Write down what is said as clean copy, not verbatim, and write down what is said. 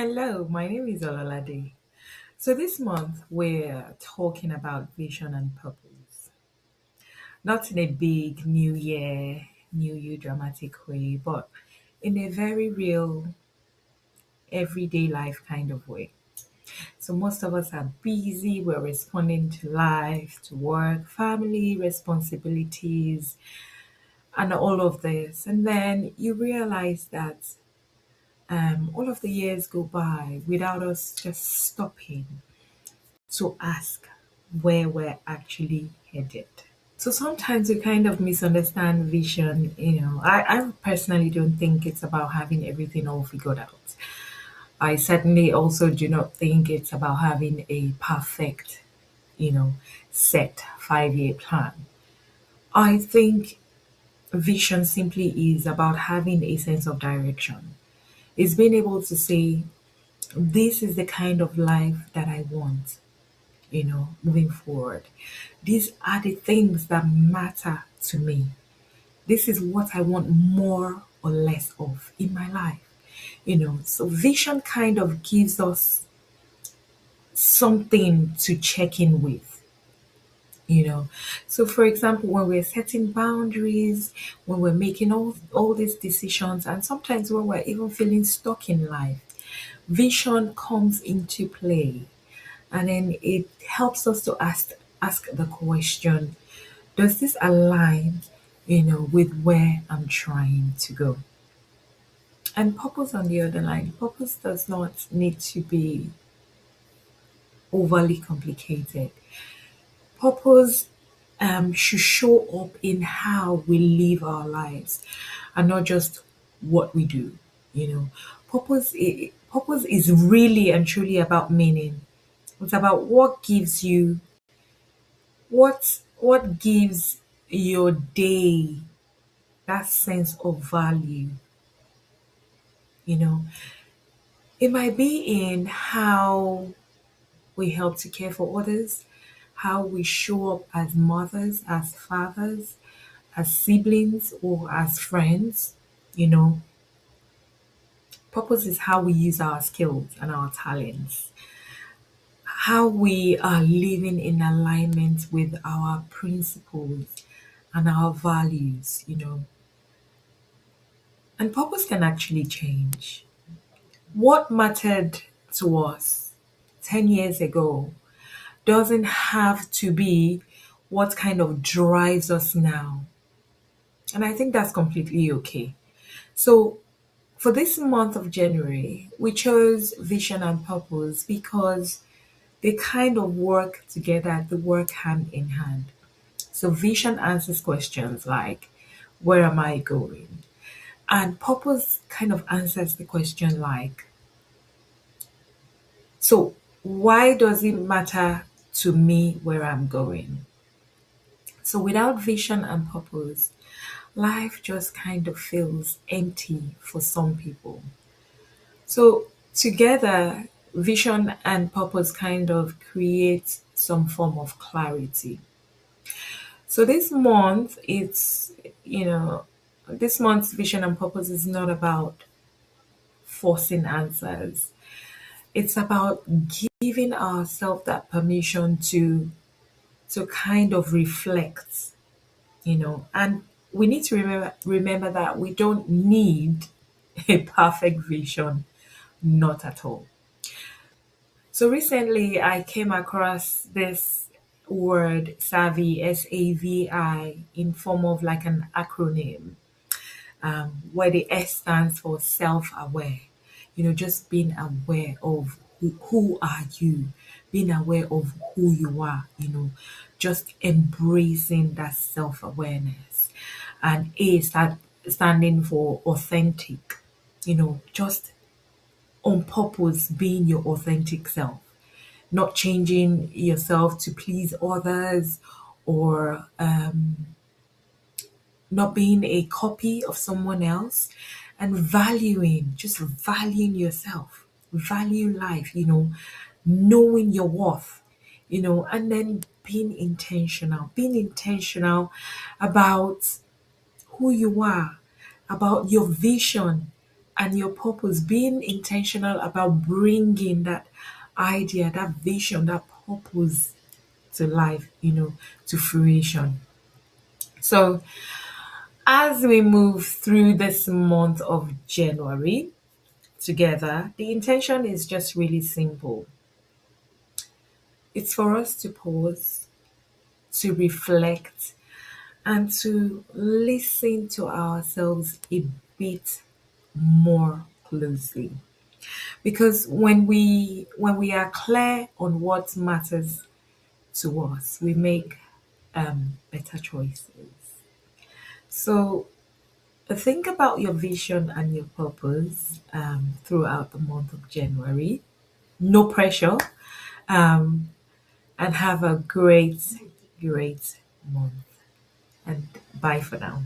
Hello, my name is Olalade. So this month we're talking about vision and purpose. Not in a big new year dramatic way, but in a very real, everyday life kind of way. So most of us are busy, we're responding to life, to work, family, responsibilities, and all of this. And then you realize that all of the years go by without us just stopping to ask where we're actually headed. So sometimes we kind of misunderstand vision. I personally don't think it's about having everything all figured out. I certainly also do not think it's about having a perfect, you know, set 5 year plan. I think vision simply is about having a sense of direction. It's being able to say, this is the kind of life that I want, moving forward. These are the things that matter to me. This is what I want more or less of in my life. So vision kind of gives us something to check in with, you know. So for example, when we're setting boundaries, when we're making all these decisions, and sometimes when we're even feeling stuck in life, vision comes into play. And then it helps us to ask the question, does this align, with where I'm trying to go? And purpose on the other line, purpose does not need to be overly complicated. Purpose should show up in how we live our lives and not just what we do. Purpose is really and truly about meaning. It's about what gives your day that sense of value. you know it might be in how we help to care for others, how we show up as mothers, as fathers, as siblings, or as friends. you know Purpose is how we use our skills and our talents, how we are living in alignment with our principles and our values. And purpose can actually change. What mattered to us 10 years ago doesn't have to be what kind of drives us now. And I think that's completely okay. So, for this month of January, we chose vision and purpose because they kind of work together, they work hand in hand. So, vision answers questions like, where am I going? And purpose kind of answers the question like, so why does it matter to me where I'm going? So without vision and purpose, life just kind of feels empty for some people. So together, vision and purpose kind of create some form of clarity. So this month's vision and purpose is not about forcing answers. It's about giving ourselves that permission to kind of reflect, and we need to remember that we don't need a perfect vision, not at all. So recently I came across this word savvy, SAVI, in form of like an acronym, where the S stands for self-aware. Just being aware of who are you, being aware of who you are. Just embracing that self-awareness. And standing for authentic. Just on purpose being your authentic self, not changing yourself to please others, or not being a copy of someone else, and just valuing yourself, value life, knowing your worth, and then being intentional about who you are, about your vision, and your purpose, being intentional about bringing that idea, that vision, that purpose to life, to fruition. So, as we move through this month of January together, the intention is just really simple. It's for us to pause, to reflect, and to listen to ourselves a bit more closely. Because when we are clear on what matters to us, we make better choices. So think about your vision and your purpose throughout the month of January. No pressure, um, and have a great, great month. And bye for now.